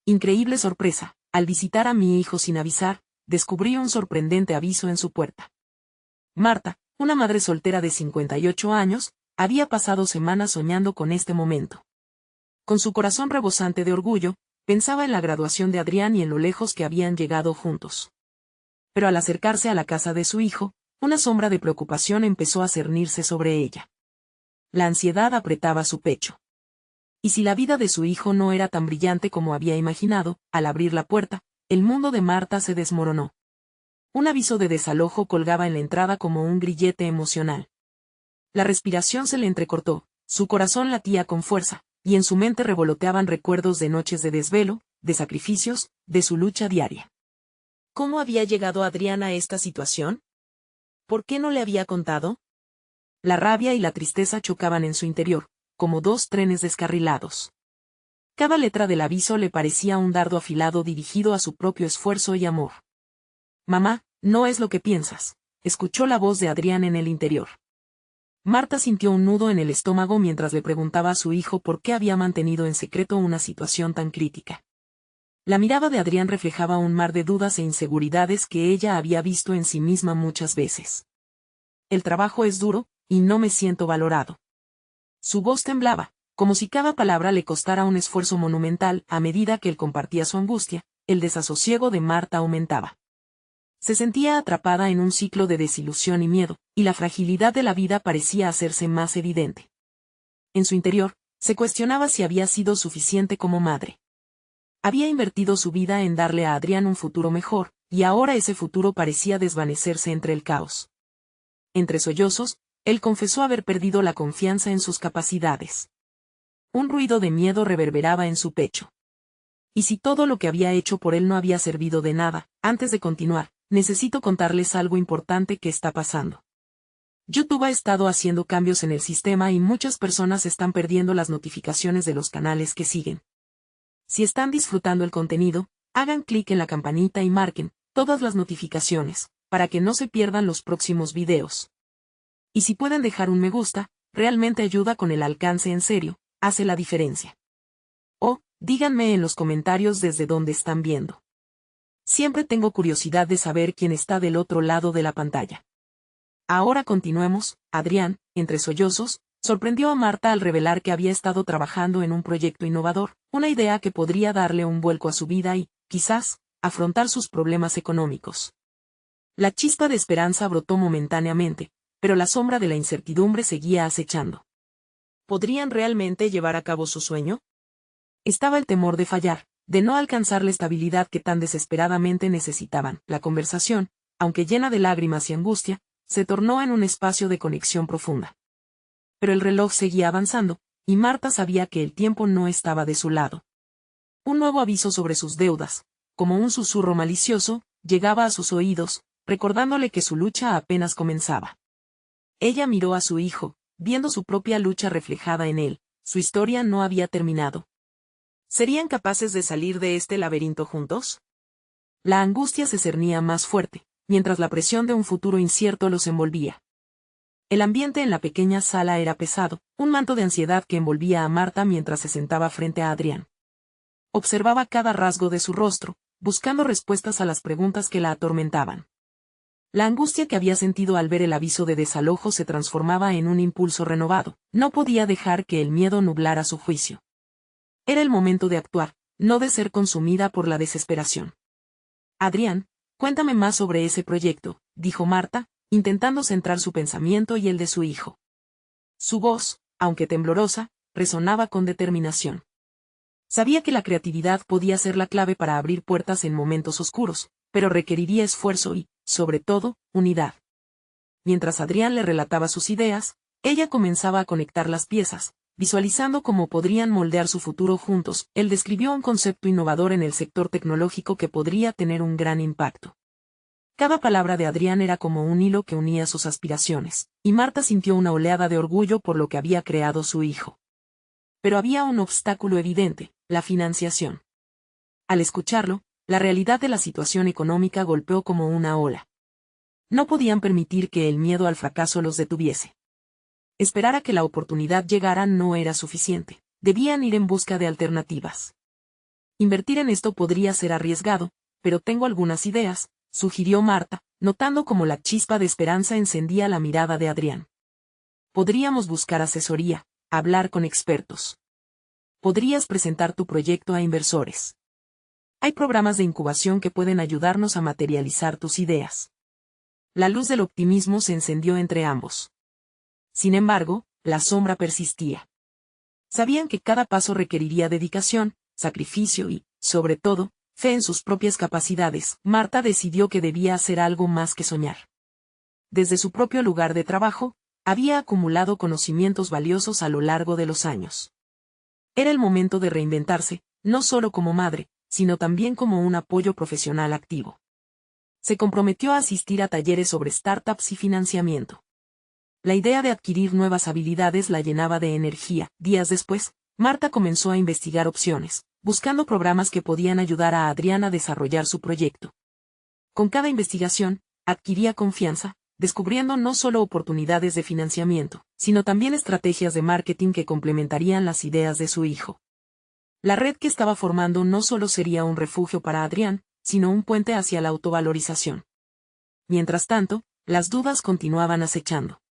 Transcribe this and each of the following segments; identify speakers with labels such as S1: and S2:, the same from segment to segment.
S1: Increíble sorpresa, al visitar a mi hijo sin avisar, descubrí un sorprendente aviso en su puerta. Marta, una madre soltera de 58 años, había pasado semanas soñando con este momento. Con su corazón rebosante de orgullo, pensaba en la graduación de Adrián y en lo lejos que habían llegado juntos. Pero al acercarse a la casa de su hijo, una sombra de preocupación empezó a cernirse sobre ella. La ansiedad apretaba su pecho. Y si la vida de su hijo no era tan brillante como había imaginado, al abrir la puerta, el mundo de Marta se desmoronó. Un aviso de desalojo colgaba en la entrada como un grillete emocional. La respiración se le entrecortó, su corazón latía con fuerza, y en su mente revoloteaban recuerdos de noches de desvelo, de sacrificios, de su lucha diaria. ¿Cómo había llegado Adrián a esta situación? ¿Por qué no le había contado? La rabia y la tristeza chocaban en su interior, como dos trenes descarrilados. Cada letra del aviso le parecía un dardo afilado dirigido a su propio esfuerzo y amor. «Mamá, no es lo que piensas», escuchó la voz de Adrián en el interior. Marta sintió un nudo en el estómago mientras le preguntaba a su hijo por qué había mantenido en secreto una situación tan crítica. La mirada de Adrián reflejaba un mar de dudas e inseguridades que ella había visto en sí misma muchas veces. «El trabajo es duro, y no me siento valorado». Su voz temblaba, como si cada palabra le costara un esfuerzo monumental. A medida que él compartía su angustia, el desasosiego de Marta aumentaba. Se sentía atrapada en un ciclo de desilusión y miedo, y la fragilidad de la vida parecía hacerse más evidente. En su interior, se cuestionaba si había sido suficiente como madre. Había invertido su vida en darle a Adrián un futuro mejor, y ahora ese futuro parecía desvanecerse entre el caos. Entre sollozos, él confesó haber perdido la confianza en sus capacidades. Un ruido de miedo reverberaba en su pecho. ¿Y si todo lo que había hecho por él no había servido de nada? Antes de continuar, necesito contarles algo importante que está pasando. YouTube ha estado haciendo cambios en el sistema y muchas personas están perdiendo las notificaciones de los canales que siguen. Si están disfrutando el contenido, hagan clic en la campanita y marquen todas las notificaciones, para que no se pierdan los próximos videos. Y si pueden dejar un me gusta, realmente ayuda con el alcance en serio, hace la diferencia. O, díganme en los comentarios desde dónde están viendo. Siempre tengo curiosidad de saber quién está del otro lado de la pantalla. Ahora continuemos. Adrián, entre sollozos, sorprendió a Marta al revelar que había estado trabajando en un proyecto innovador, una idea que podría darle un vuelco a su vida y, quizás, afrontar sus problemas económicos. La chispa de esperanza brotó momentáneamente, pero la sombra de la incertidumbre seguía acechando. ¿Podrían realmente llevar a cabo su sueño? Estaba el temor de fallar, de no alcanzar la estabilidad que tan desesperadamente necesitaban. La conversación, aunque llena de lágrimas y angustia, se tornó en un espacio de conexión profunda. Pero el reloj seguía avanzando, y Marta sabía que el tiempo no estaba de su lado. Un nuevo aviso sobre sus deudas, como un susurro malicioso, llegaba a sus oídos, recordándole que su lucha apenas comenzaba. Ella miró a su hijo, viendo su propia lucha reflejada en él. Su historia no había terminado. ¿Serían capaces de salir de este laberinto juntos? La angustia se cernía más fuerte, mientras la presión de un futuro incierto los envolvía. El ambiente en la pequeña sala era pesado, un manto de ansiedad que envolvía a Marta mientras se sentaba frente a Adrián. Observaba cada rasgo de su rostro, buscando respuestas a las preguntas que la atormentaban. La angustia que había sentido al ver el aviso de desalojo se transformaba en un impulso renovado. No podía dejar que el miedo nublara su juicio. Era el momento de actuar, no de ser consumida por la desesperación. Adrián, cuéntame más sobre ese proyecto, dijo Marta, intentando centrar su pensamiento y el de su hijo. Su voz, aunque temblorosa, resonaba con determinación. Sabía que la creatividad podía ser la clave para abrir puertas en momentos oscuros, pero requeriría esfuerzo y, sobre todo, unidad. Mientras Adrián le relataba sus ideas, ella comenzaba a conectar las piezas, visualizando cómo podrían moldear su futuro juntos. Él describió un concepto innovador en el sector tecnológico que podría tener un gran impacto. Cada palabra de Adrián era como un hilo que unía sus aspiraciones, y Marta sintió una oleada de orgullo por lo que había creado su hijo. Pero había un obstáculo evidente: la financiación. Al escucharlo, la realidad de la situación económica golpeó como una ola. No podían permitir que el miedo al fracaso los detuviese. Esperar a que la oportunidad llegara no era suficiente, debían ir en busca de alternativas. Invertir en esto podría ser arriesgado, pero tengo algunas ideas, sugirió Marta, notando cómo la chispa de esperanza encendía la mirada de Adrián. Podríamos buscar asesoría, hablar con expertos. Podrías presentar tu proyecto a inversores. Hay programas de incubación que pueden ayudarnos a materializar tus ideas. La luz del optimismo se encendió entre ambos. Sin embargo, la sombra persistía. Sabían que cada paso requeriría dedicación, sacrificio y, sobre todo, fe en sus propias capacidades. Marta decidió que debía hacer algo más que soñar. Desde su propio lugar de trabajo, había acumulado conocimientos valiosos a lo largo de los años. Era el momento de reinventarse, no solo como madre, sino también como un apoyo profesional activo. Se comprometió a asistir a talleres sobre startups y financiamiento. La idea de adquirir nuevas habilidades la llenaba de energía. Días después, Marta comenzó a investigar opciones, buscando programas que podían ayudar a Adrián a desarrollar su proyecto. Con cada investigación, adquiría confianza, descubriendo no solo oportunidades de financiamiento, sino también estrategias de marketing que complementarían las ideas de su hijo. La red que estaba formando no solo sería un refugio para Adrián, sino un puente hacia la autovalorización. Mientras tanto, las dudas continuaban acechando.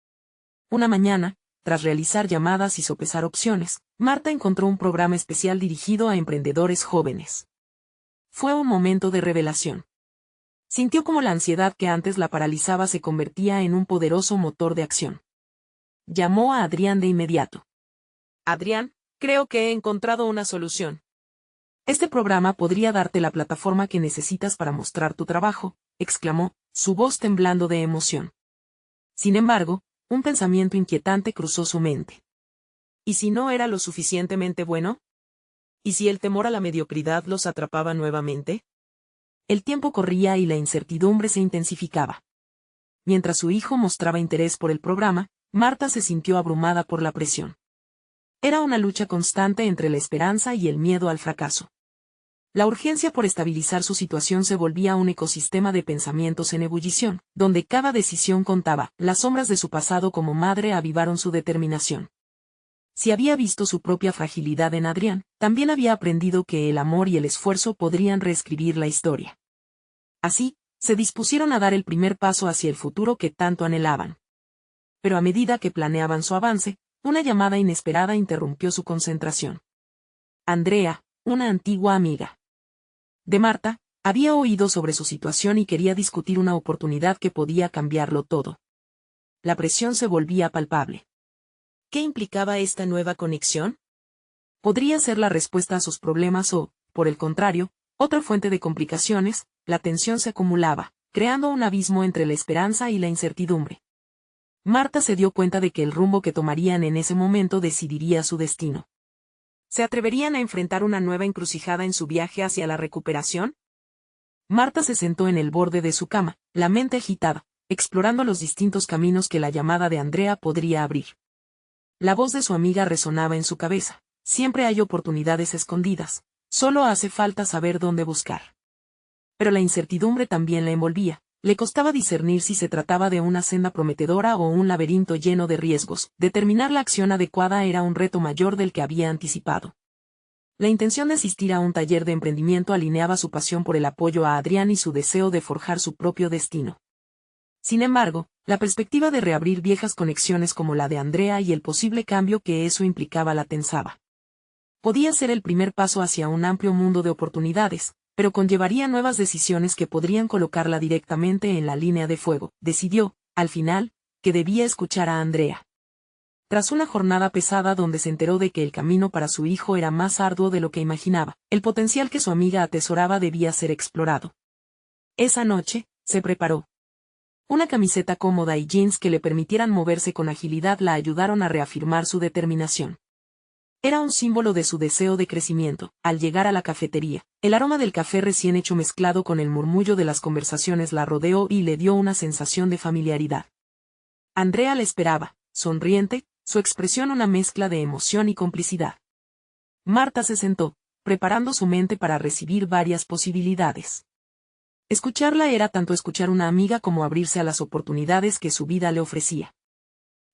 S1: Una mañana, tras realizar llamadas y sopesar opciones, Marta encontró un programa especial dirigido a emprendedores jóvenes. Fue un momento de revelación. Sintió como la ansiedad que antes la paralizaba se convertía en un poderoso motor de acción. Llamó a Adrián de inmediato. Adrián, creo que he encontrado una solución. Este programa podría darte la plataforma que necesitas para mostrar tu trabajo, exclamó, su voz temblando de emoción. Sin embargo, un pensamiento inquietante cruzó su mente. ¿Y si no era lo suficientemente bueno? ¿Y si el temor a la mediocridad los atrapaba nuevamente? El tiempo corría y la incertidumbre se intensificaba. Mientras su hijo mostraba interés por el programa, Marta se sintió abrumada por la presión. Era una lucha constante entre la esperanza y el miedo al fracaso. La urgencia por estabilizar su situación se volvía un ecosistema de pensamientos en ebullición, donde cada decisión contaba. Las sombras de su pasado como madre avivaron su determinación. Si había visto su propia fragilidad en Adrián, también había aprendido que el amor y el esfuerzo podrían reescribir la historia. Así, se dispusieron a dar el primer paso hacia el futuro que tanto anhelaban. Pero a medida que planeaban su avance, una llamada inesperada interrumpió su concentración. Andrea, una antigua amiga de Marta, había oído sobre su situación y quería discutir una oportunidad que podía cambiarlo todo. La presión se volvía palpable. ¿Qué implicaba esta nueva conexión? Podría ser la respuesta a sus problemas o, por el contrario, otra fuente de complicaciones. La tensión se acumulaba, creando un abismo entre la esperanza y la incertidumbre. Marta se dio cuenta de que el rumbo que tomarían en ese momento decidiría su destino. ¿Se atreverían a enfrentar una nueva encrucijada en su viaje hacia la recuperación? Marta se sentó en el borde de su cama, la mente agitada, explorando los distintos caminos que la llamada de Andrea podría abrir. La voz de su amiga resonaba en su cabeza. Siempre hay oportunidades escondidas, solo hace falta saber dónde buscar. Pero la incertidumbre también la envolvía. Le costaba discernir si se trataba de una senda prometedora o un laberinto lleno de riesgos. Determinar la acción adecuada era un reto mayor del que había anticipado. La intención de asistir a un taller de emprendimiento alineaba su pasión por el apoyo a Adrián y su deseo de forjar su propio destino. Sin embargo, la perspectiva de reabrir viejas conexiones como la de Andrea y el posible cambio que eso implicaba la tensaba. Podía ser el primer paso hacia un amplio mundo de oportunidades, pero conllevaría nuevas decisiones que podrían colocarla directamente en la línea de fuego. Decidió, al final, que debía escuchar a Andrea. Tras una jornada pesada donde se enteró de que el camino para su hijo era más arduo de lo que imaginaba, el potencial que su amiga atesoraba debía ser explorado. Esa noche, se preparó. Una camiseta cómoda y jeans que le permitieran moverse con agilidad la ayudaron a reafirmar su determinación. Era un símbolo de su deseo de crecimiento. Al llegar a la cafetería, el aroma del café recién hecho mezclado con el murmullo de las conversaciones la rodeó y le dio una sensación de familiaridad. Andrea la esperaba, sonriente, su expresión una mezcla de emoción y complicidad. Marta se sentó, preparando su mente para recibir varias posibilidades. Escucharla era tanto escuchar una amiga como abrirse a las oportunidades que su vida le ofrecía.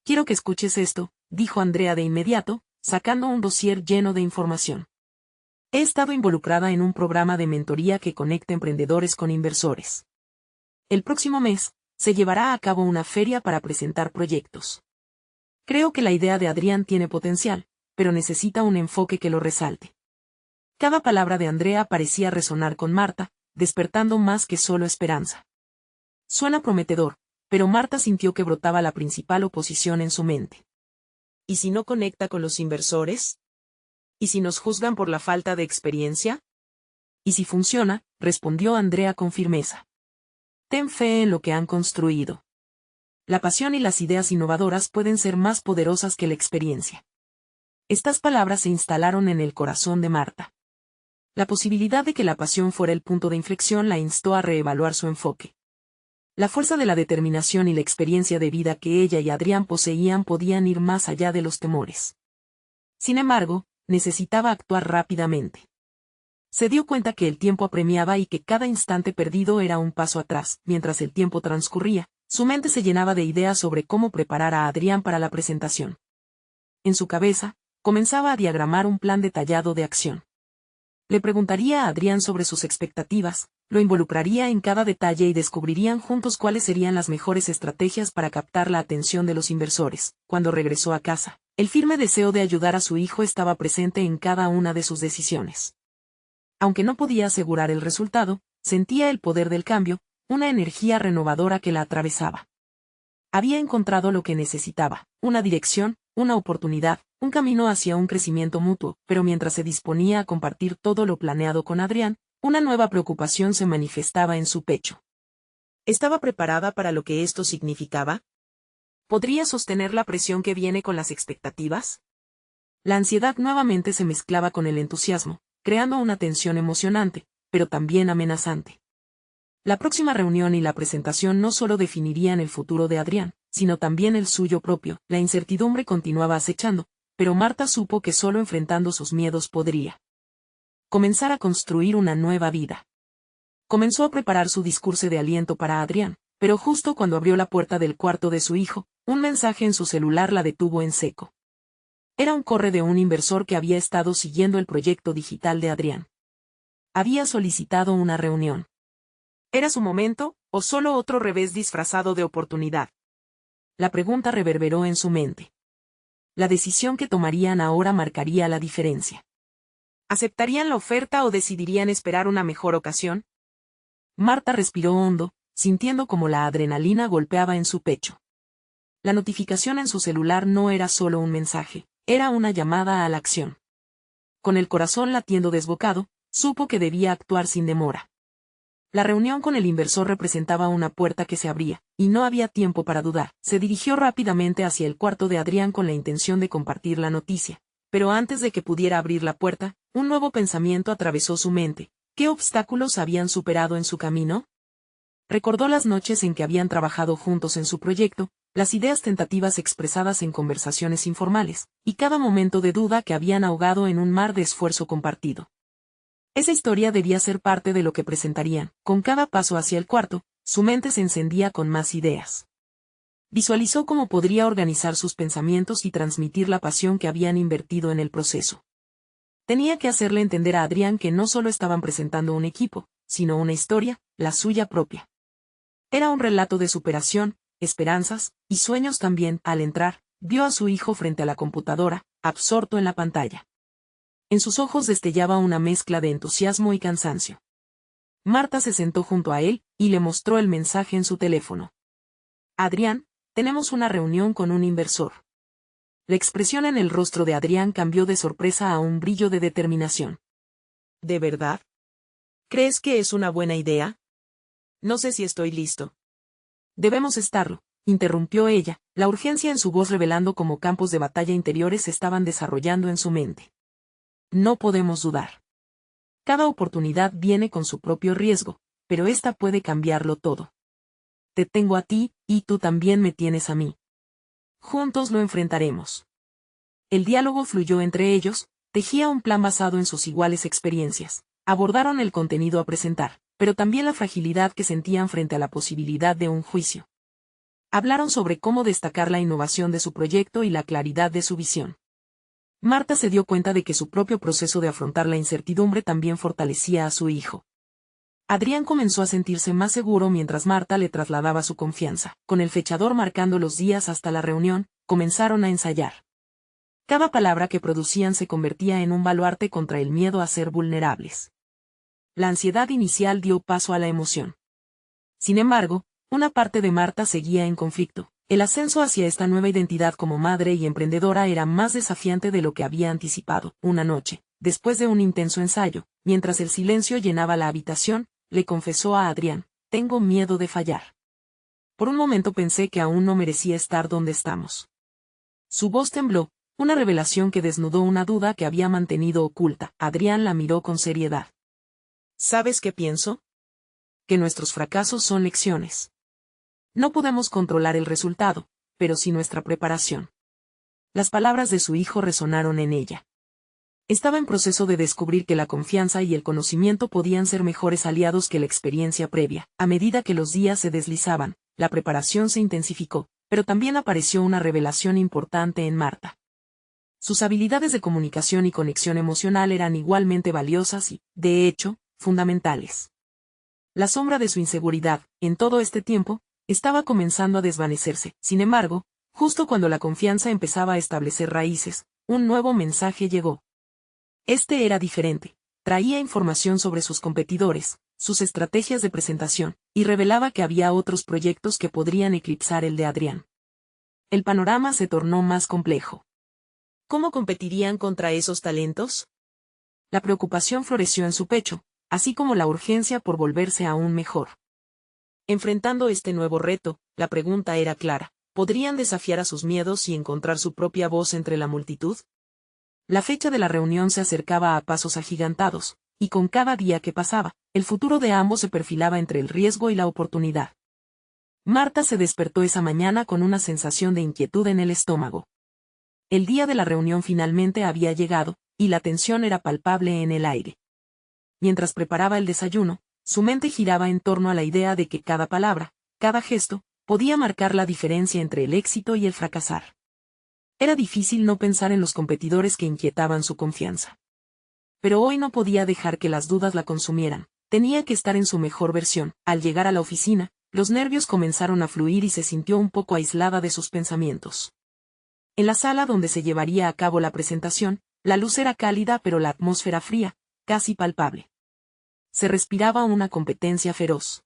S1: Quiero que escuches esto, dijo Andrea de inmediato, sacando un dossier lleno de información. He estado involucrada en un programa de mentoría que conecta emprendedores con inversores. El próximo mes, se llevará a cabo una feria para presentar proyectos. Creo que la idea de Adrián tiene potencial, pero necesita un enfoque que lo resalte. Cada palabra de Andrea parecía resonar con Marta, despertando más que solo esperanza. Suena prometedor, pero Marta sintió que brotaba la principal oposición en su mente. ¿Y si no conecta con los inversores? ¿Y si nos juzgan por la falta de experiencia? ¿Y si funciona?, respondió Andrea con firmeza. Ten fe en lo que han construido. La pasión y las ideas innovadoras pueden ser más poderosas que la experiencia. Estas palabras se instalaron en el corazón de Marta. La posibilidad de que la pasión fuera el punto de inflexión la instó a reevaluar su enfoque. La fuerza de la determinación y la experiencia de vida que ella y Adrián poseían podían ir más allá de los temores. Sin embargo, necesitaba actuar rápidamente. Se dio cuenta que el tiempo apremiaba y que cada instante perdido era un paso atrás. Mientras el tiempo transcurría, su mente se llenaba de ideas sobre cómo preparar a Adrián para la presentación. En su cabeza, comenzaba a diagramar un plan detallado de acción. Le preguntaría a Adrián sobre sus expectativas, lo involucraría en cada detalle y descubrirían juntos cuáles serían las mejores estrategias para captar la atención de los inversores. Cuando regresó a casa, el firme deseo de ayudar a su hijo estaba presente en cada una de sus decisiones. Aunque no podía asegurar el resultado, sentía el poder del cambio, una energía renovadora que la atravesaba. Había encontrado lo que necesitaba, una dirección, una oportunidad, un camino hacia un crecimiento mutuo, pero mientras se disponía a compartir todo lo planeado con Adrián, una nueva preocupación se manifestaba en su pecho. ¿Estaba preparada para lo que esto significaba? ¿Podría sostener la presión que viene con las expectativas? La ansiedad nuevamente se mezclaba con el entusiasmo, creando una tensión emocionante, pero también amenazante. La próxima reunión y la presentación no solo definirían el futuro de Adrián, sino también el suyo propio. La incertidumbre continuaba acechando, pero Marta supo que solo enfrentando sus miedos podría comenzar a construir una nueva vida. Comenzó a preparar su discurso de aliento para Adrián, pero justo cuando abrió la puerta del cuarto de su hijo, un mensaje en su celular la detuvo en seco. Era un correo de un inversor que había estado siguiendo el proyecto digital de Adrián. Había solicitado una reunión. ¿Era su momento, o solo otro revés disfrazado de oportunidad? La pregunta reverberó en su mente. La decisión que tomarían ahora marcaría la diferencia. ¿Aceptarían la oferta o decidirían esperar una mejor ocasión? Marta respiró hondo, sintiendo como la adrenalina golpeaba en su pecho. La notificación en su celular no era solo un mensaje, era una llamada a la acción. Con el corazón latiendo desbocado, supo que debía actuar sin demora. La reunión con el inversor representaba una puerta que se abría, y no había tiempo para dudar. Se dirigió rápidamente hacia el cuarto de Adrián con la intención de compartir la noticia. Pero antes de que pudiera abrir la puerta, un nuevo pensamiento atravesó su mente. ¿Qué obstáculos habían superado en su camino? Recordó las noches en que habían trabajado juntos en su proyecto, las ideas tentativas expresadas en conversaciones informales, y cada momento de duda que habían ahogado en un mar de esfuerzo compartido. Esa historia debía ser parte de lo que presentarían. Con cada paso hacia el cuarto, su mente se encendía con más ideas. Visualizó cómo podría organizar sus pensamientos y transmitir la pasión que habían invertido en el proceso. Tenía que hacerle entender a Adrián que no solo estaban presentando un equipo, sino una historia, la suya propia. Era un relato de superación, esperanzas, y sueños también. Al entrar, vio a su hijo frente a la computadora, absorto en la pantalla. En sus ojos destellaba una mezcla de entusiasmo y cansancio. Marta se sentó junto a él, y le mostró el mensaje en su teléfono. Adrián, tenemos una reunión con un inversor. La expresión en el rostro de Adrián cambió de sorpresa a un brillo de determinación. ¿De verdad? ¿Crees que es una buena idea? No sé si estoy listo. Debemos estarlo, interrumpió ella, la urgencia en su voz revelando cómo campos de batalla interiores se estaban desarrollando en su mente. No podemos dudar. Cada oportunidad viene con su propio riesgo, pero esta puede cambiarlo todo. Te tengo a ti, y tú también me tienes a mí. Juntos lo enfrentaremos. El diálogo fluyó entre ellos, tejía un plan basado en sus iguales experiencias. Abordaron el contenido a presentar, pero también la fragilidad que sentían frente a la posibilidad de un juicio. Hablaron sobre cómo destacar la innovación de su proyecto y la claridad de su visión. Marta se dio cuenta de que su propio proceso de afrontar la incertidumbre también fortalecía a su hijo. Adrián comenzó a sentirse más seguro mientras Marta le trasladaba su confianza. Con el fechador marcando los días hasta la reunión, comenzaron a ensayar. Cada palabra que producían se convertía en un baluarte contra el miedo a ser vulnerables. La ansiedad inicial dio paso a la emoción. Sin embargo, una parte de Marta seguía en conflicto. El ascenso hacia esta nueva identidad como madre y emprendedora era más desafiante de lo que había anticipado. Una noche, después de un intenso ensayo, mientras el silencio llenaba la habitación, le confesó a Adrián: tengo miedo de fallar. Por un momento pensé que aún no merecía estar donde estamos. Su voz tembló, una revelación que desnudó una duda que había mantenido oculta. Adrián la miró con seriedad. ¿Sabes qué pienso? Que nuestros fracasos son lecciones. No podemos controlar el resultado, pero sí nuestra preparación. Las palabras de su hijo resonaron en ella. Estaba en proceso de descubrir que la confianza y el conocimiento podían ser mejores aliados que la experiencia previa. A medida que los días se deslizaban, la preparación se intensificó, pero también apareció una revelación importante en Marta. Sus habilidades de comunicación y conexión emocional eran igualmente valiosas y, de hecho, fundamentales. La sombra de su inseguridad, en todo este tiempo, estaba comenzando a desvanecerse. Sin embargo, justo cuando la confianza empezaba a establecer raíces, un nuevo mensaje llegó. Este era diferente. Traía información sobre sus competidores, sus estrategias de presentación, y revelaba que había otros proyectos que podrían eclipsar el de Adrián. El panorama se tornó más complejo. ¿Cómo competirían contra esos talentos? La preocupación floreció en su pecho, así como la urgencia por volverse aún mejor. Enfrentando este nuevo reto, la pregunta era clara: ¿podrían desafiar a sus miedos y encontrar su propia voz entre la multitud? La fecha de la reunión se acercaba a pasos agigantados, y con cada día que pasaba, el futuro de ambos se perfilaba entre el riesgo y la oportunidad. Marta se despertó esa mañana con una sensación de inquietud en el estómago. El día de la reunión finalmente había llegado, y la tensión era palpable en el aire. Mientras preparaba el desayuno, su mente giraba en torno a la idea de que cada palabra, cada gesto, podía marcar la diferencia entre el éxito y el fracasar. Era difícil no pensar en los competidores que inquietaban su confianza. Pero hoy no podía dejar que las dudas la consumieran, tenía que estar en su mejor versión. Al llegar a la oficina, los nervios comenzaron a fluir y se sintió un poco aislada de sus pensamientos. En la sala donde se llevaría a cabo la presentación, la luz era cálida pero la atmósfera fría, casi palpable. Se respiraba una competencia feroz.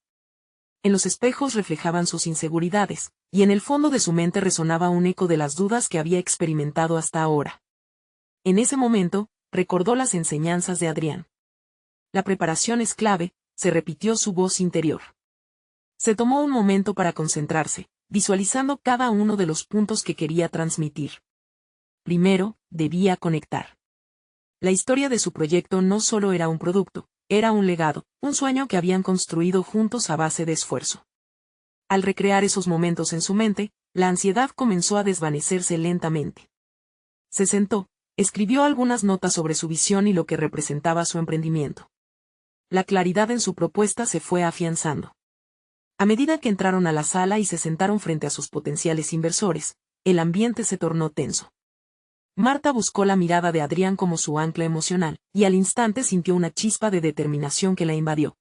S1: En los espejos reflejaban sus inseguridades, y en el fondo de su mente resonaba un eco de las dudas que había experimentado hasta ahora. En ese momento, recordó las enseñanzas de Adrián. La preparación es clave, se repitió su voz interior. Se tomó un momento para concentrarse, visualizando cada uno de los puntos que quería transmitir. Primero, debía conectar. La historia de su proyecto no solo era un producto, era un legado, un sueño que habían construido juntos a base de esfuerzo. Al recrear esos momentos en su mente, la ansiedad comenzó a desvanecerse lentamente. Se sentó, escribió algunas notas sobre su visión y lo que representaba su emprendimiento. La claridad en su propuesta se fue afianzando. A medida que entraron a la sala y se sentaron frente a sus potenciales inversores, el ambiente se tornó tenso. Marta buscó la mirada de Adrián como su ancla emocional, y al instante sintió una chispa de determinación que la invadió.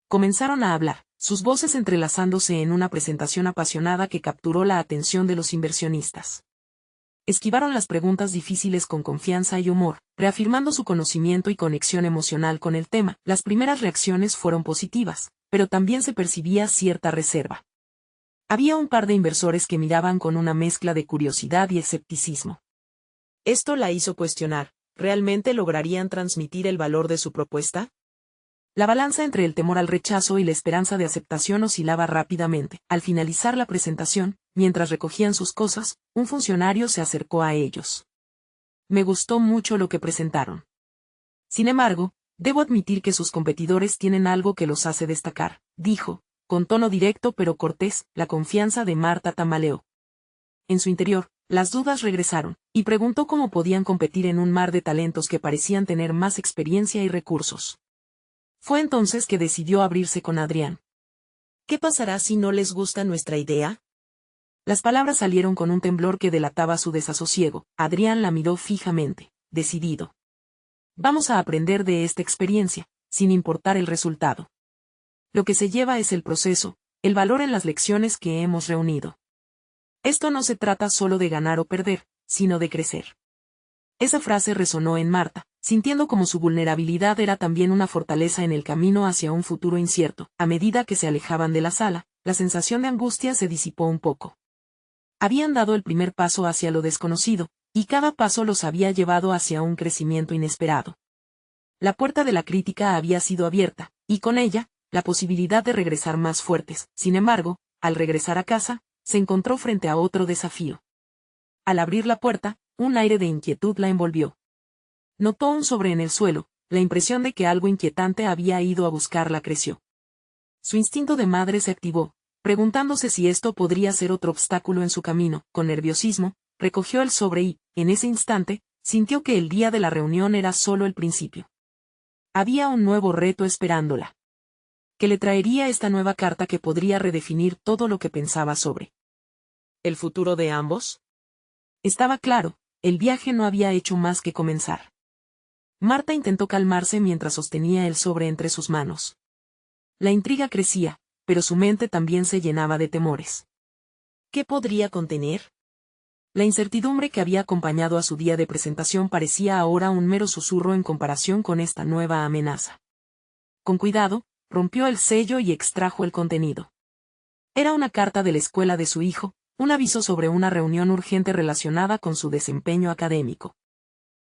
S1: Comenzaron a hablar, sus voces entrelazándose en una presentación apasionada que capturó la atención de los inversionistas. Esquivaron las preguntas difíciles con confianza y humor, reafirmando su conocimiento y conexión emocional con el tema. Las primeras reacciones fueron positivas, pero también se percibía cierta reserva. Había un par de inversores que miraban con una mezcla de curiosidad y escepticismo. Esto la hizo cuestionar: ¿realmente lograrían transmitir el valor de su propuesta? La balanza entre el temor al rechazo y la esperanza de aceptación oscilaba rápidamente. Al finalizar la presentación, mientras recogían sus cosas, un funcionario se acercó a ellos. Me gustó mucho lo que presentaron. Sin embargo, debo admitir que sus competidores tienen algo que los hace destacar, dijo, con tono directo pero cortés. La confianza de Marta tambaleó. En su interior, las dudas regresaron, y preguntó cómo podían competir en un mar de talentos que parecían tener más experiencia y recursos. Fue entonces que decidió abrirse con Adrián. ¿Qué pasará si no les gusta nuestra idea? Las palabras salieron con un temblor que delataba su desasosiego. Adrián la miró fijamente, decidido. Vamos a aprender de esta experiencia, sin importar el resultado. Lo que se lleva es el proceso, el valor en las lecciones que hemos reunido. Esto no se trata solo de ganar o perder, sino de crecer. Esa frase resonó en Marta, sintiendo como su vulnerabilidad era también una fortaleza en el camino hacia un futuro incierto. A medida que se alejaban de la sala, la sensación de angustia se disipó un poco. Habían dado el primer paso hacia lo desconocido, y cada paso los había llevado hacia un crecimiento inesperado. La puerta de la crítica había sido abierta, y con ella, la posibilidad de regresar más fuertes. Sin embargo, al regresar a casa, se encontró frente a otro desafío. Al abrir la puerta, un aire de inquietud la envolvió. Notó un sobre en el suelo, la impresión de que algo inquietante había ido a buscarla creció. Su instinto de madre se activó, preguntándose si esto podría ser otro obstáculo en su camino. Con nerviosismo, recogió el sobre y, en ese instante, sintió que el día de la reunión era solo el principio. Había un nuevo reto esperándola. Que le traería esta nueva carta que podría redefinir todo lo que pensaba sobre ¿el futuro de ambos? Estaba claro, el viaje no había hecho más que comenzar. Marta intentó calmarse mientras sostenía el sobre entre sus manos. La intriga crecía, pero su mente también se llenaba de temores. ¿Qué podría contener? La incertidumbre que había acompañado a su día de presentación parecía ahora un mero susurro en comparación con esta nueva amenaza. Con cuidado, rompió el sello y extrajo el contenido. Era una carta de la escuela de su hijo, un aviso sobre una reunión urgente relacionada con su desempeño académico.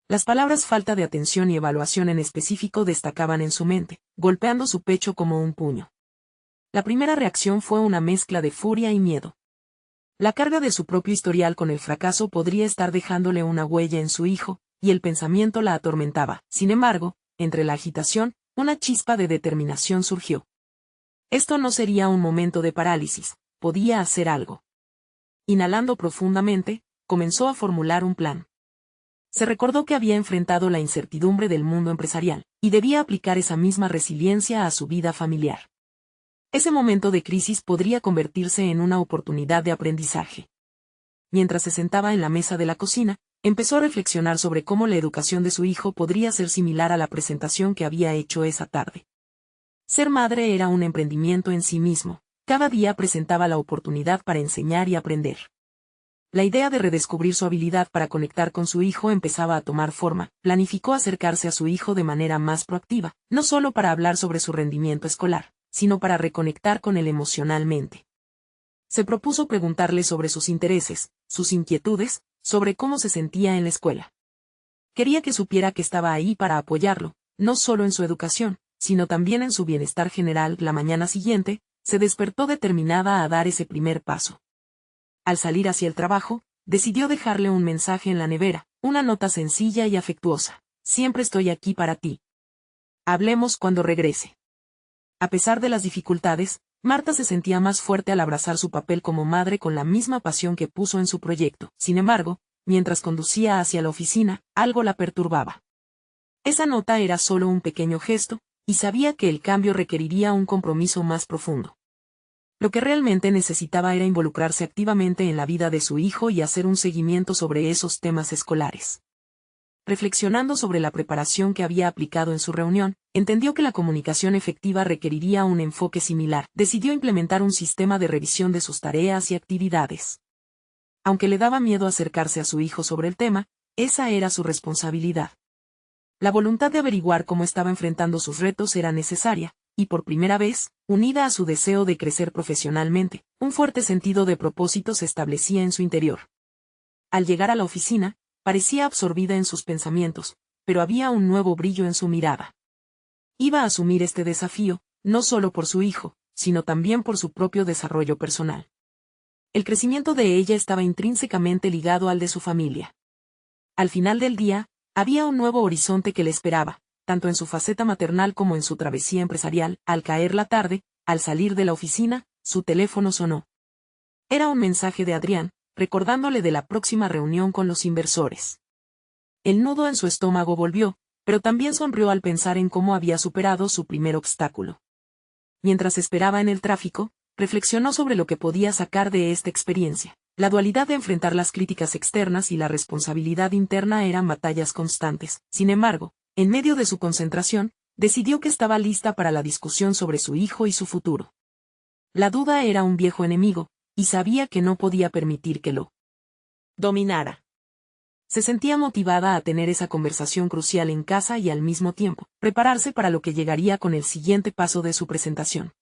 S1: Las palabras falta de atención y evaluación en específico destacaban en su mente, golpeando su pecho como un puño. La primera reacción fue una mezcla de furia y miedo. La carga de su propio historial con el fracaso podría estar dejándole una huella en su hijo, y el pensamiento la atormentaba. Sin embargo, entre la agitación, una chispa de determinación surgió. Esto no sería un momento de parálisis, podía hacer algo. Inhalando profundamente, comenzó a formular un plan. Se recordó que había enfrentado la incertidumbre del mundo empresarial, y debía aplicar esa misma resiliencia a su vida familiar. Ese momento de crisis podría convertirse en una oportunidad de aprendizaje. Mientras se sentaba en la mesa de la cocina, empezó a reflexionar sobre cómo la educación de su hijo podría ser similar a la presentación que había hecho esa tarde. Ser madre era un emprendimiento en sí mismo, cada día presentaba la oportunidad para enseñar y aprender. La idea de redescubrir su habilidad para conectar con su hijo empezaba a tomar forma. Planificó acercarse a su hijo de manera más proactiva, no solo para hablar sobre su rendimiento escolar, sino para reconectar con él emocionalmente. Se propuso preguntarle sobre sus intereses, sus inquietudes, sobre cómo se sentía en la escuela. Quería que supiera que estaba ahí para apoyarlo, no solo en su educación, sino también en su bienestar general. La mañana siguiente, se despertó determinada a dar ese primer paso. Al salir hacia el trabajo, decidió dejarle un mensaje en la nevera, una nota sencilla y afectuosa. Siempre estoy aquí para ti. Hablemos cuando regrese. A pesar de las dificultades, Marta se sentía más fuerte al abrazar su papel como madre con la misma pasión que puso en su proyecto. Sin embargo, mientras conducía hacia la oficina, algo la perturbaba. Esa nota era solo un pequeño gesto, y sabía que el cambio requeriría un compromiso más profundo. Lo que realmente necesitaba era involucrarse activamente en la vida de su hijo y hacer un seguimiento sobre esos temas escolares. Reflexionando sobre la preparación que había aplicado en su reunión, entendió que la comunicación efectiva requeriría un enfoque similar. Decidió implementar un sistema de revisión de sus tareas y actividades. Aunque le daba miedo acercarse a su hijo sobre el tema, esa era su responsabilidad. La voluntad de averiguar cómo estaba enfrentando sus retos era necesaria, y por primera vez, unida a su deseo de crecer profesionalmente, un fuerte sentido de propósito se establecía en su interior. Al llegar a la oficina, parecía absorbida en sus pensamientos, pero había un nuevo brillo en su mirada. Iba a asumir este desafío, no solo por su hijo, sino también por su propio desarrollo personal. El crecimiento de ella estaba intrínsecamente ligado al de su familia. Al final del día, había un nuevo horizonte que le esperaba, tanto en su faceta maternal como en su travesía empresarial. Al caer la tarde, al salir de la oficina, su teléfono sonó. Era un mensaje de Adrián, recordándole de la próxima reunión con los inversores. El nudo en su estómago volvió, pero también sonrió al pensar en cómo había superado su primer obstáculo. Mientras esperaba en el tráfico, reflexionó sobre lo que podía sacar de esta experiencia. La dualidad de enfrentar las críticas externas y la responsabilidad interna eran batallas constantes. Sin embargo, en medio de su concentración, decidió que estaba lista para la discusión sobre su hijo y su futuro. La duda era un viejo enemigo, y sabía que no podía permitir que lo dominara. Se sentía motivada a tener esa conversación crucial en casa y al mismo tiempo, prepararse para lo que llegaría con el siguiente paso de su presentación.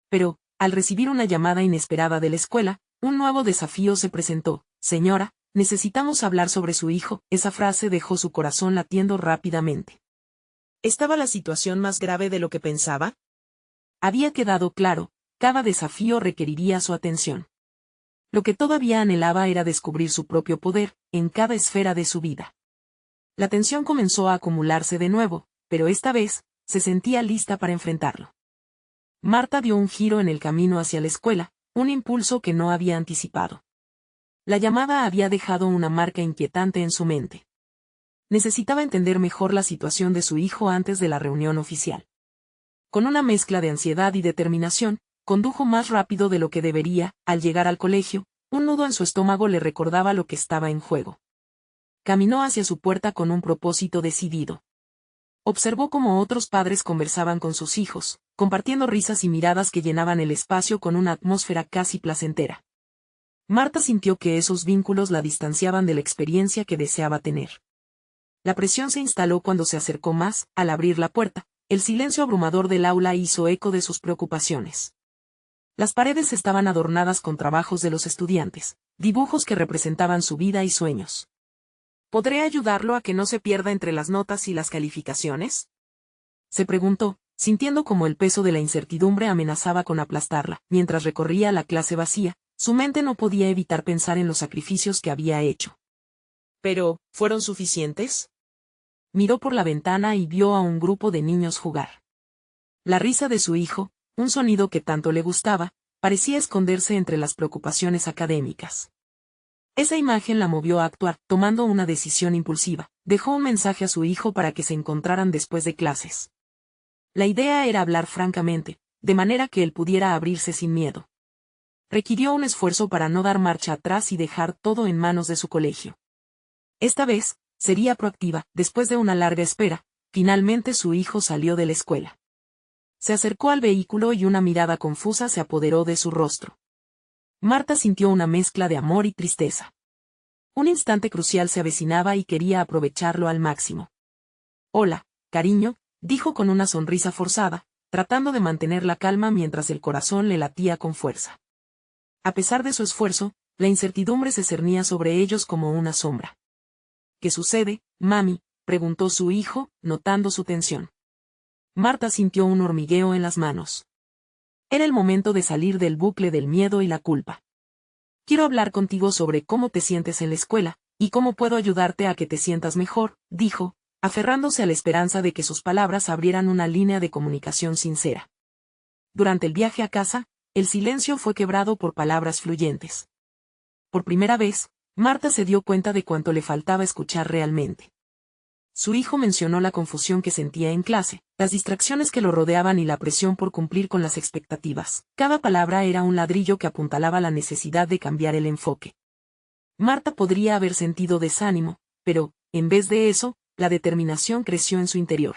S1: Pero, al recibir una llamada inesperada de la escuela, un nuevo desafío se presentó. Señora, necesitamos hablar sobre su hijo. Esa frase dejó su corazón latiendo rápidamente. ¿Estaba la situación más grave de lo que pensaba? Había quedado claro, cada desafío requeriría su atención. Lo que todavía anhelaba era descubrir su propio poder, en cada esfera de su vida. La tensión comenzó a acumularse de nuevo, pero esta vez, se sentía lista para enfrentarlo. Marta dio un giro en el camino hacia la escuela, un impulso que no había anticipado. La llamada había dejado una marca inquietante en su mente. Necesitaba entender mejor la situación de su hijo antes de la reunión oficial. Con una mezcla de ansiedad y determinación, condujo más rápido de lo que debería. Al llegar al colegio, un nudo en su estómago le recordaba lo que estaba en juego. Caminó hacia su puerta con un propósito decidido. Observó cómo otros padres conversaban con sus hijos, compartiendo risas y miradas que llenaban el espacio con una atmósfera casi placentera. Marta sintió que esos vínculos la distanciaban de la experiencia que deseaba tener. La presión se instaló cuando se acercó más. Al abrir la puerta, el silencio abrumador del aula hizo eco de sus preocupaciones. Las paredes estaban adornadas con trabajos de los estudiantes, dibujos que representaban su vida y sueños. ¿Podré ayudarlo a que no se pierda entre las notas y las calificaciones?, se preguntó, sintiendo como el peso de la incertidumbre amenazaba con aplastarla. Mientras recorría la clase vacía, su mente no podía evitar pensar en los sacrificios que había hecho. ¿Pero, fueron suficientes? Miró por la ventana y vio a un grupo de niños jugar. La risa de su hijo, un sonido que tanto le gustaba, parecía esconderse entre las preocupaciones académicas. Esa imagen la movió a actuar. Tomando una decisión impulsiva, dejó un mensaje a su hijo para que se encontraran después de clases. La idea era hablar francamente, de manera que él pudiera abrirse sin miedo. Requirió un esfuerzo para no dar marcha atrás y dejar todo en manos de su colegio. Esta vez, sería proactiva. Después de una larga espera, finalmente su hijo salió de la escuela. Se acercó al vehículo y una mirada confusa se apoderó de su rostro. Marta sintió una mezcla de amor y tristeza. Un instante crucial se avecinaba y quería aprovecharlo al máximo. «Hola, cariño», dijo con una sonrisa forzada, tratando de mantener la calma mientras el corazón le latía con fuerza. A pesar de su esfuerzo, la incertidumbre se cernía sobre ellos como una sombra. «¿Qué sucede, mami?», preguntó su hijo, notando su tensión. Marta sintió un hormigueo en las manos. Era el momento de salir del bucle del miedo y la culpa. «Quiero hablar contigo sobre cómo te sientes en la escuela, y cómo puedo ayudarte a que te sientas mejor», dijo, aferrándose a la esperanza de que sus palabras abrieran una línea de comunicación sincera. Durante el viaje a casa, el silencio fue quebrado por palabras fluyentes. Por primera vez, Marta se dio cuenta de cuánto le faltaba escuchar realmente. Su hijo mencionó la confusión que sentía en clase, las distracciones que lo rodeaban y la presión por cumplir con las expectativas. Cada palabra era un ladrillo que apuntalaba la necesidad de cambiar el enfoque. Marta podría haber sentido desánimo, pero, en vez de eso, la determinación creció en su interior.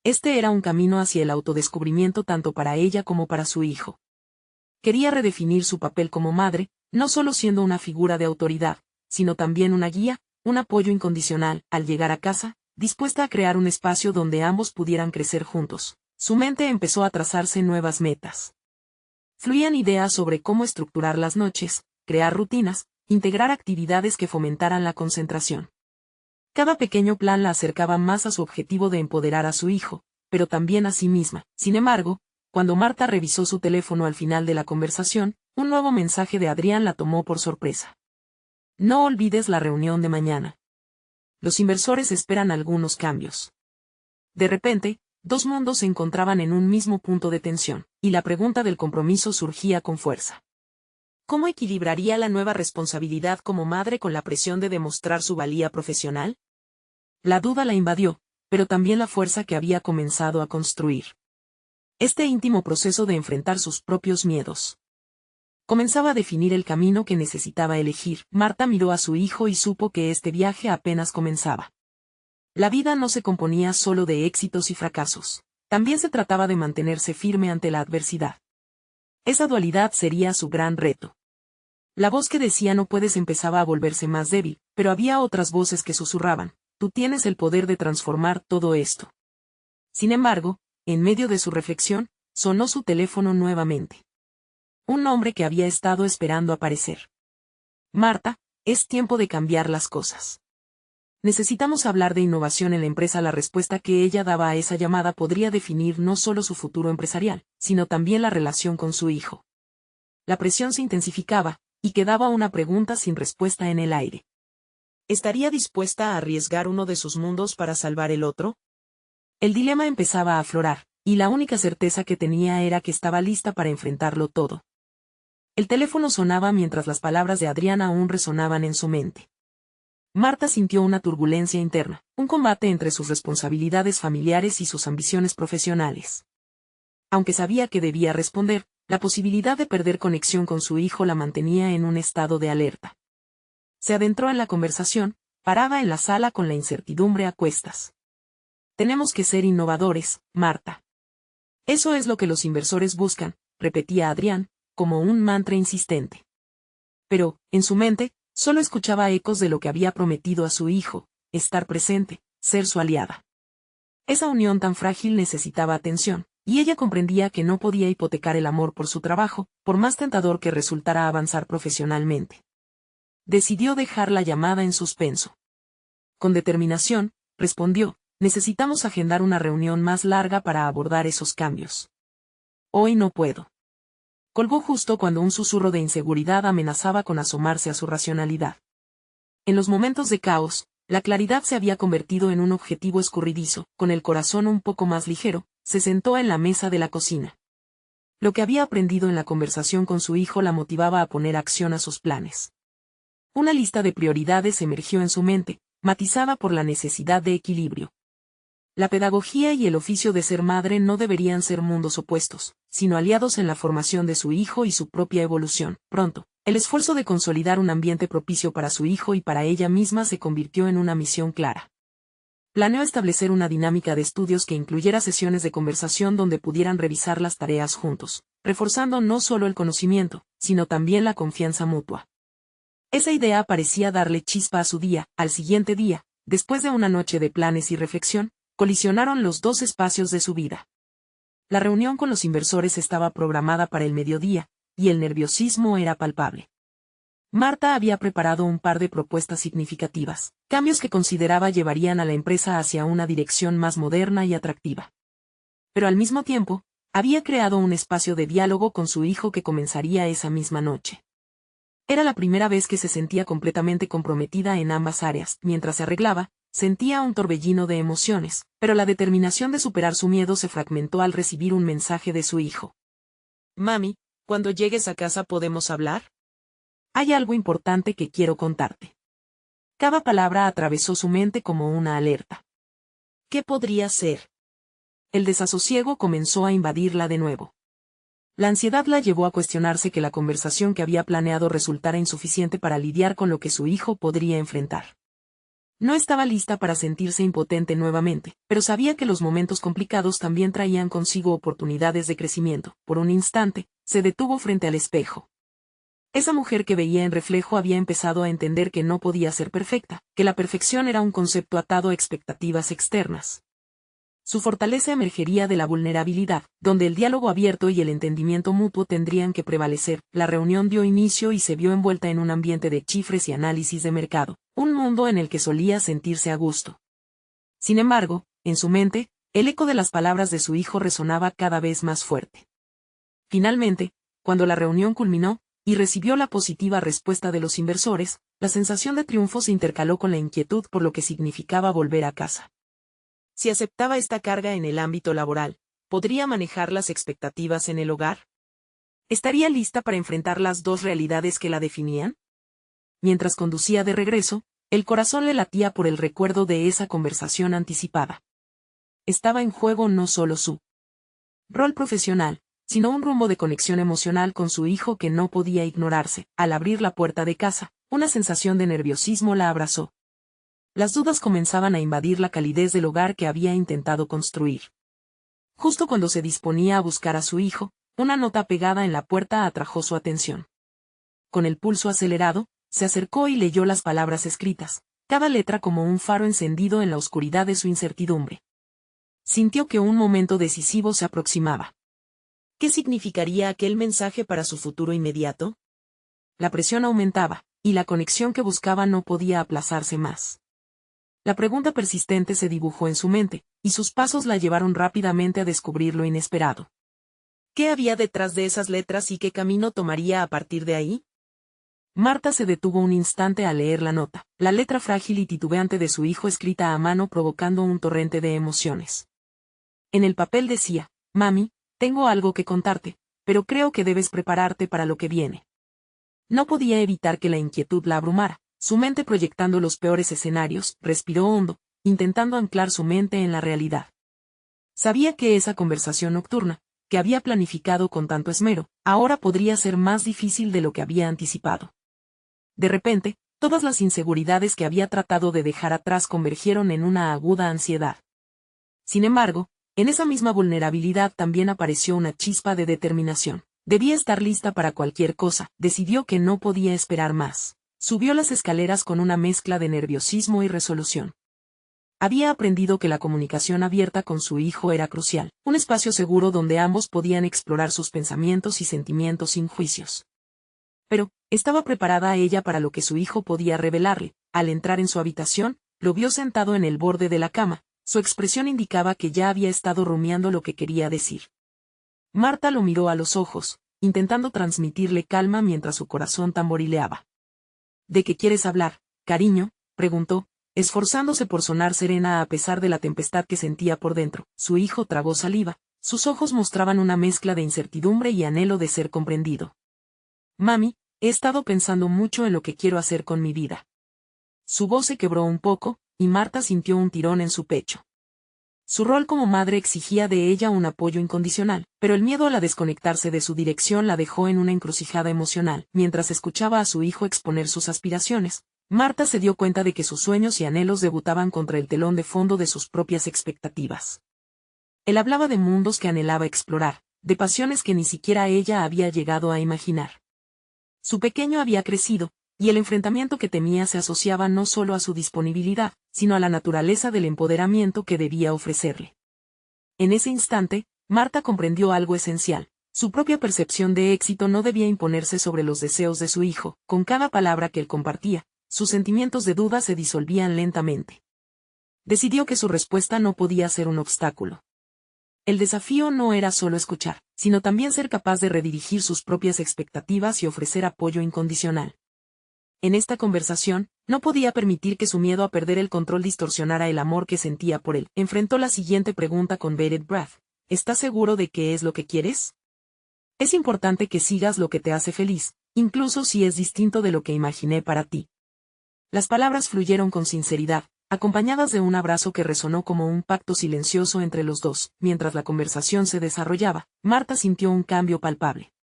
S1: Este era un camino hacia el autodescubrimiento tanto para ella como para su hijo. Quería redefinir su papel como madre, no solo siendo una figura de autoridad, sino también una guía, un apoyo incondicional. Al llegar a casa, dispuesta a crear un espacio donde ambos pudieran crecer juntos, su mente empezó a trazarse nuevas metas. Fluían ideas sobre cómo estructurar las noches, crear rutinas, integrar actividades que fomentaran la concentración. Cada pequeño plan la acercaba más a su objetivo de empoderar a su hijo, pero también a sí misma. Sin embargo, cuando Marta revisó su teléfono al final de la conversación, un nuevo mensaje de Adrián la tomó por sorpresa. «No olvides la reunión de mañana. Los inversores esperan algunos cambios». De repente, dos mundos se encontraban en un mismo punto de tensión, y la pregunta del compromiso surgía con fuerza. ¿Cómo equilibraría la nueva responsabilidad como madre con la presión de demostrar su valía profesional? La duda la invadió, pero también la fuerza que había comenzado a construir. Este íntimo proceso de enfrentar sus propios miedos. Comenzaba a definir el camino que necesitaba elegir. Marta miró a su hijo y supo que este viaje apenas comenzaba. La vida no se componía solo de éxitos y fracasos. También se trataba de mantenerse firme ante la adversidad. Esa dualidad sería su gran reto. La voz que decía no puedes empezaba a volverse más débil, pero había otras voces que susurraban, tú tienes el poder de transformar todo esto. Sin embargo, en medio de su reflexión, sonó su teléfono nuevamente. Un hombre que había estado esperando aparecer. Marta, es tiempo de cambiar las cosas. Necesitamos hablar de innovación en la empresa. La respuesta que ella daba a esa llamada podría definir no solo su futuro empresarial, sino también la relación con su hijo. La presión se intensificaba, y quedaba una pregunta sin respuesta en el aire. ¿Estaría dispuesta a arriesgar uno de sus mundos para salvar el otro? El dilema empezaba a aflorar, y la única certeza que tenía era que estaba lista para enfrentarlo todo. El teléfono sonaba mientras las palabras de Adrián aún resonaban en su mente. Marta sintió una turbulencia interna, un combate entre sus responsabilidades familiares y sus ambiciones profesionales. Aunque sabía que debía responder, la posibilidad de perder conexión con su hijo la mantenía en un estado de alerta. Se adentró en la conversación, parada en la sala con la incertidumbre a cuestas. Tenemos que ser innovadores, Marta. Eso es lo que los inversores buscan, repetía Adrián, como un mantra insistente. Pero, en su mente, solo escuchaba ecos de lo que había prometido a su hijo, estar presente, ser su aliada. Esa unión tan frágil necesitaba atención, y ella comprendía que no podía hipotecar el amor por su trabajo, por más tentador que resultara avanzar profesionalmente. Decidió dejar la llamada en suspenso. Con determinación, respondió, necesitamos agendar una reunión más larga para abordar esos cambios. Hoy no puedo. Colgó justo cuando un susurro de inseguridad amenazaba con asomarse a su racionalidad. En los momentos de caos, la claridad se había convertido en un objetivo escurridizo. Con el corazón un poco más ligero, se sentó en la mesa de la cocina. Lo que había aprendido en la conversación con su hijo la motivaba a poner acción a sus planes. Una lista de prioridades emergió en su mente, matizada por la necesidad de equilibrio. La pedagogía y el oficio de ser madre no deberían ser mundos opuestos, sino aliados en la formación de su hijo y su propia evolución. Pronto, el esfuerzo de consolidar un ambiente propicio para su hijo y para ella misma se convirtió en una misión clara. Planeó establecer una dinámica de estudios que incluyera sesiones de conversación donde pudieran revisar las tareas juntos, reforzando no solo el conocimiento, sino también la confianza mutua. Esa idea parecía darle chispa a su día. Al siguiente día, después de una noche de planes y reflexión, colisionaron los dos espacios de su vida. La reunión con los inversores estaba programada para el mediodía, y el nerviosismo era palpable. Marta había preparado un par de propuestas significativas, cambios que consideraba llevarían a la empresa hacia una dirección más moderna y atractiva. Pero al mismo tiempo, había creado un espacio de diálogo con su hijo que comenzaría esa misma noche. Era la primera vez que se sentía completamente comprometida en ambas áreas. Mientras se arreglaba, sentía un torbellino de emociones, pero la determinación de superar su miedo se fragmentó al recibir un mensaje de su hijo. Mami, cuando llegues a casa ¿podemos hablar? Hay algo importante que quiero contarte. Cada palabra atravesó su mente como una alerta. ¿Qué podría ser? El desasosiego comenzó a invadirla de nuevo. La ansiedad la llevó a cuestionarse que la conversación que había planeado resultara insuficiente para lidiar con lo que su hijo podría enfrentar. No estaba lista para sentirse impotente nuevamente, pero sabía que los momentos complicados también traían consigo oportunidades de crecimiento. Por un instante, se detuvo frente al espejo. Esa mujer que veía en reflejo había empezado a entender que no podía ser perfecta, que la perfección era un concepto atado a expectativas externas. Su fortaleza emergería de la vulnerabilidad, donde el diálogo abierto y el entendimiento mutuo tendrían que prevalecer. La reunión dio inicio y se vio envuelta en un ambiente de cifras y análisis de mercado, un mundo en el que solía sentirse a gusto. Sin embargo, en su mente, el eco de las palabras de su hijo resonaba cada vez más fuerte. Finalmente, cuando la reunión culminó, y recibió la positiva respuesta de los inversores, la sensación de triunfo se intercaló con la inquietud por lo que significaba volver a casa. Si aceptaba esta carga en el ámbito laboral, ¿podría manejar las expectativas en el hogar? ¿Estaría lista para enfrentar las dos realidades que la definían? Mientras conducía de regreso, el corazón le latía por el recuerdo de esa conversación anticipada. Estaba en juego no solo su rol profesional, sino un rumbo de conexión emocional con su hijo que no podía ignorarse. Al abrir la puerta de casa, una sensación de nerviosismo la abrazó. Las dudas comenzaban a invadir la calidez del hogar que había intentado construir. Justo cuando se disponía a buscar a su hijo, una nota pegada en la puerta atrajo su atención. Con el pulso acelerado, se acercó y leyó las palabras escritas, cada letra como un faro encendido en la oscuridad de su incertidumbre. Sintió que un momento decisivo se aproximaba. ¿Qué significaría aquel mensaje para su futuro inmediato? La presión aumentaba, y la conexión que buscaba no podía aplazarse más. La pregunta persistente se dibujó en su mente, y sus pasos la llevaron rápidamente a descubrir lo inesperado. ¿Qué había detrás de esas letras y qué camino tomaría a partir de ahí? Marta se detuvo un instante al leer la nota, la letra frágil y titubeante de su hijo escrita a mano provocando un torrente de emociones. En el papel decía: «Mami, tengo algo que contarte, pero creo que debes prepararte para lo que viene». No podía evitar que la inquietud la abrumara. Su mente proyectando los peores escenarios, respiró hondo, intentando anclar su mente en la realidad. Sabía que esa conversación nocturna, que había planificado con tanto esmero, ahora podría ser más difícil de lo que había anticipado. De repente, todas las inseguridades que había tratado de dejar atrás convergieron en una aguda ansiedad. Sin embargo, en esa misma vulnerabilidad también apareció una chispa de determinación. Debía estar lista para cualquier cosa, decidió que no podía esperar más. Subió las escaleras con una mezcla de nerviosismo y resolución. Había aprendido que la comunicación abierta con su hijo era crucial, un espacio seguro donde ambos podían explorar sus pensamientos y sentimientos sin juicios. Pero, ¿estaba preparada ella para lo que su hijo podía revelarle? Al entrar en su habitación, lo vio sentado en el borde de la cama, su expresión indicaba que ya había estado rumiando lo que quería decir. Marta lo miró a los ojos, intentando transmitirle calma mientras su corazón tamborileaba. ¿De qué quieres hablar, cariño?, preguntó, esforzándose por sonar serena a pesar de la tempestad que sentía por dentro. Su hijo tragó saliva, sus ojos mostraban una mezcla de incertidumbre y anhelo de ser comprendido. «Mami, he estado pensando mucho en lo que quiero hacer con mi vida». Su voz se quebró un poco, y Marta sintió un tirón en su pecho. Su rol como madre exigía de ella un apoyo incondicional, pero el miedo a la desconectarse de su dirección la dejó en una encrucijada emocional. Mientras escuchaba a su hijo exponer sus aspiraciones, Marta se dio cuenta de que sus sueños y anhelos debutaban contra el telón de fondo de sus propias expectativas. Él hablaba de mundos que anhelaba explorar, de pasiones que ni siquiera ella había llegado a imaginar. Su pequeño había crecido, y el enfrentamiento que temía se asociaba no solo a su disponibilidad, sino a la naturaleza del empoderamiento que debía ofrecerle. En ese instante, Marta comprendió algo esencial. Su propia percepción de éxito no debía imponerse sobre los deseos de su hijo. Con cada palabra que él compartía, sus sentimientos de duda se disolvían lentamente. Decidió que su respuesta no podía ser un obstáculo. El desafío no era solo escuchar, sino también ser capaz de redirigir sus propias expectativas y ofrecer apoyo incondicional. En esta conversación, no podía permitir que su miedo a perder el control distorsionara el amor que sentía por él. Enfrentó la siguiente pregunta con bated breath. ¿Estás seguro de qué es lo que quieres? Es importante que sigas lo que te hace feliz, incluso si es distinto de lo que imaginé para ti. Las palabras fluyeron con sinceridad, acompañadas de un abrazo que resonó como un pacto silencioso entre los dos. Mientras la conversación se desarrollaba, Marta sintió un cambio palpable.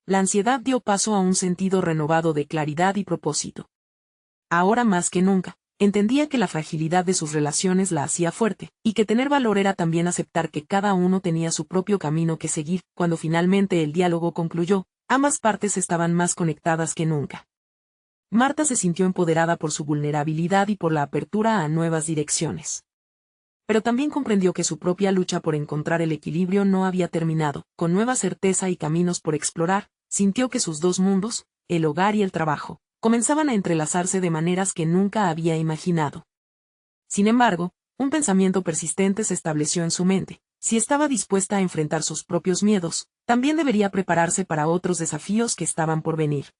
S1: La ansiedad dio paso a un sentido renovado de claridad y propósito. Ahora más que nunca, entendía que la fragilidad de sus relaciones la hacía fuerte, y que tener valor era también aceptar que cada uno tenía su propio camino que seguir. Cuando finalmente el diálogo concluyó, ambas partes estaban más conectadas que nunca. Marta se sintió empoderada por su vulnerabilidad y por la apertura a nuevas direcciones. Pero también comprendió que su propia lucha por encontrar el equilibrio no había terminado. Con nueva certeza y caminos por explorar, sintió que sus dos mundos, el hogar y el trabajo, comenzaban a entrelazarse de maneras que nunca había imaginado. Sin embargo, un pensamiento persistente se estableció en su mente. Si estaba dispuesta a enfrentar sus propios miedos, también debería prepararse para otros desafíos que estaban por venir.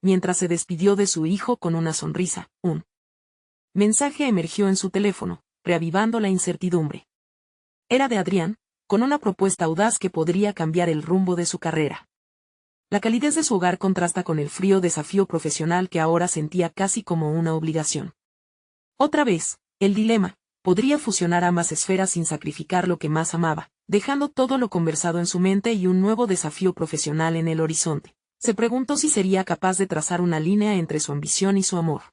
S1: Mientras se despidió de su hijo con una sonrisa, un mensaje emergió en su teléfono, reavivando la incertidumbre. Era de Adrián, con una propuesta audaz que podría cambiar el rumbo de su carrera. La calidez de su hogar contrasta con el frío desafío profesional que ahora sentía casi como una obligación. Otra vez, el dilema, podría fusionar ambas esferas sin sacrificar lo que más amaba, dejando todo lo conversado en su mente y un nuevo desafío profesional en el horizonte. Se preguntó si sería capaz de trazar una línea entre su ambición y su amor.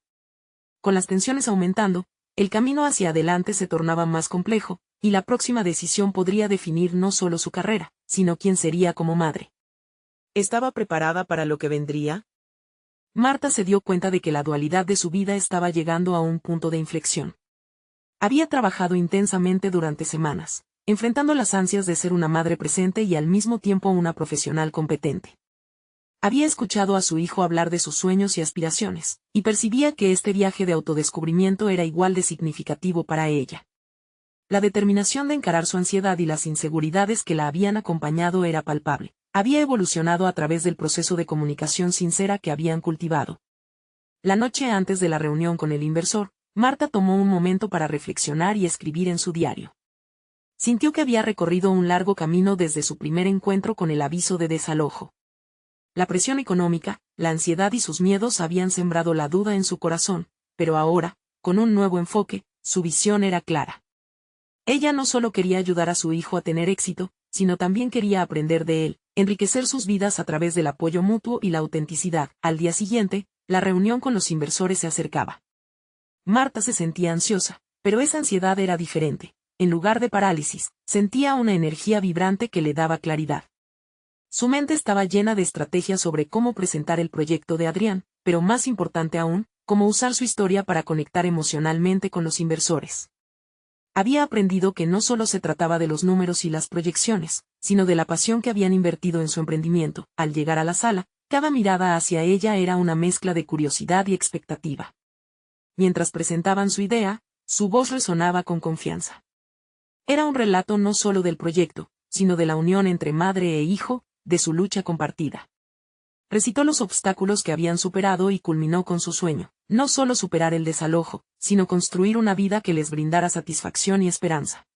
S1: Con las tensiones aumentando, el camino hacia adelante se tornaba más complejo, y la próxima decisión podría definir no solo su carrera, sino quién sería como madre. ¿Estaba preparada para lo que vendría? Marta se dio cuenta de que la dualidad de su vida estaba llegando a un punto de inflexión. Había trabajado intensamente durante semanas, enfrentando las ansias de ser una madre presente y al mismo tiempo una profesional competente. Había escuchado a su hijo hablar de sus sueños y aspiraciones, y percibía que este viaje de autodescubrimiento era igual de significativo para ella. La determinación de encarar su ansiedad y las inseguridades que la habían acompañado era palpable. Había evolucionado a través del proceso de comunicación sincera que habían cultivado. La noche antes de la reunión con el inversor, Marta tomó un momento para reflexionar y escribir en su diario. Sintió que había recorrido un largo camino desde su primer encuentro con el aviso de desalojo. La presión económica, la ansiedad y sus miedos habían sembrado la duda en su corazón, pero ahora, con un nuevo enfoque, su visión era clara. Ella no solo quería ayudar a su hijo a tener éxito, sino también quería aprender de él, enriquecer sus vidas a través del apoyo mutuo y la autenticidad. Al día siguiente, la reunión con los inversores se acercaba. Marta se sentía ansiosa, pero esa ansiedad era diferente. En lugar de parálisis, sentía una energía vibrante que le daba claridad. Su mente estaba llena de estrategias sobre cómo presentar el proyecto de Adrián, pero más importante aún, cómo usar su historia para conectar emocionalmente con los inversores. Había aprendido que no solo se trataba de los números y las proyecciones, sino de la pasión que habían invertido en su emprendimiento. Al llegar a la sala, cada mirada hacia ella era una mezcla de curiosidad y expectativa. Mientras presentaban su idea, su voz resonaba con confianza. Era un relato no solo del proyecto, sino de la unión entre madre e hijo, de su lucha compartida. Recitó los obstáculos que habían superado y culminó con su sueño, no solo superar el desalojo, sino construir una vida que les brindara satisfacción y esperanza.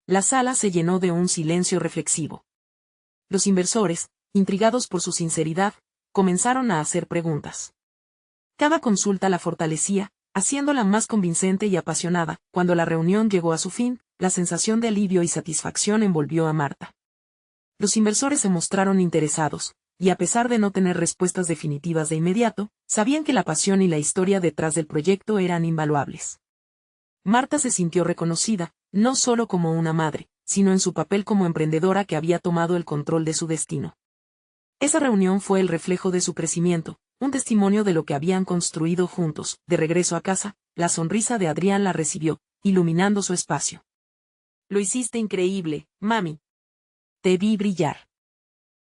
S1: La sala se llenó de un silencio reflexivo. Los inversores, intrigados por su sinceridad, comenzaron a hacer preguntas. Cada consulta la fortalecía, haciéndola más convincente y apasionada. Cuando la reunión llegó a su fin, la sensación de alivio y satisfacción envolvió a Marta. Los inversores se mostraron interesados, y a pesar de no tener respuestas definitivas de inmediato, sabían que la pasión y la historia detrás del proyecto eran invaluables. Marta se sintió reconocida, no solo como una madre, sino en su papel como emprendedora que había tomado el control de su destino. Esa reunión fue el reflejo de su crecimiento, un testimonio de lo que habían construido juntos. De regreso a casa, la sonrisa de Adrián la recibió, iluminando su espacio. Lo hiciste increíble, mami. Te vi brillar.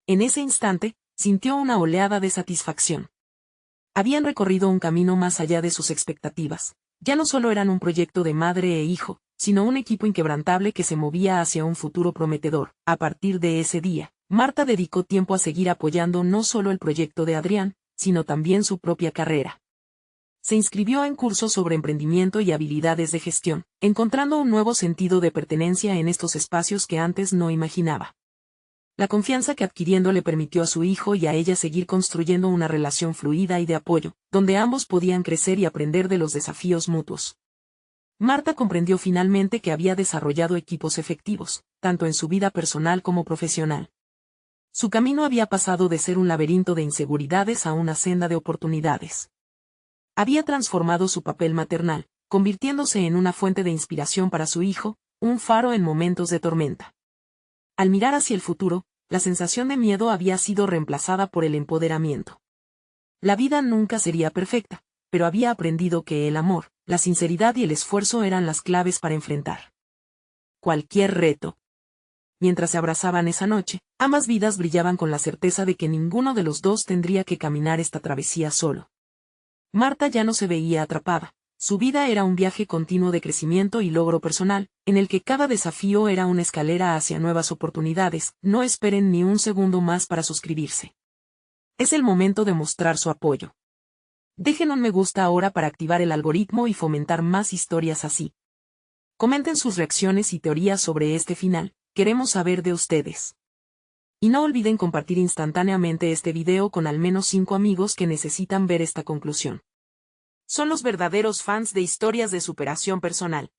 S1: En ese instante, sintió una oleada de satisfacción. Habían recorrido un camino más allá de sus expectativas. Ya no solo eran un proyecto de madre e hijo, sino un equipo inquebrantable que se movía hacia un futuro prometedor. A partir de ese día, Marta dedicó tiempo a seguir apoyando no solo el proyecto de Adrián, sino también su propia carrera. Se inscribió en cursos sobre emprendimiento y habilidades de gestión, encontrando un nuevo sentido de pertenencia en estos espacios que antes no imaginaba. La confianza que adquiriendo le permitió a su hijo y a ella seguir construyendo una relación fluida y de apoyo, donde ambos podían crecer y aprender de los desafíos mutuos. Marta comprendió finalmente que había desarrollado equipos efectivos, tanto en su vida personal como profesional. Su camino había pasado de ser un laberinto de inseguridades a una senda de oportunidades. Había transformado su papel maternal, convirtiéndose en una fuente de inspiración para su hijo, un faro en momentos de tormenta. Al mirar hacia el futuro, la sensación de miedo había sido reemplazada por el empoderamiento. La vida nunca sería perfecta, pero había aprendido que el amor, la sinceridad y el esfuerzo eran las claves para enfrentar cualquier reto. Mientras se abrazaban esa noche, ambas vidas brillaban con la certeza de que ninguno de los dos tendría que caminar esta travesía solo. Marta ya no se veía atrapada. Su vida era un viaje continuo de crecimiento y logro personal, en el que cada desafío era una escalera hacia nuevas oportunidades. No esperen ni un segundo más para suscribirse. Es el momento de mostrar su apoyo. Dejen un me gusta ahora para activar el algoritmo y fomentar más historias así. Comenten sus reacciones y teorías sobre este final, queremos saber de ustedes. Y no olviden compartir instantáneamente este video con al menos 5 amigos que necesitan ver esta conclusión. Son los verdaderos fans de historias de superación personal.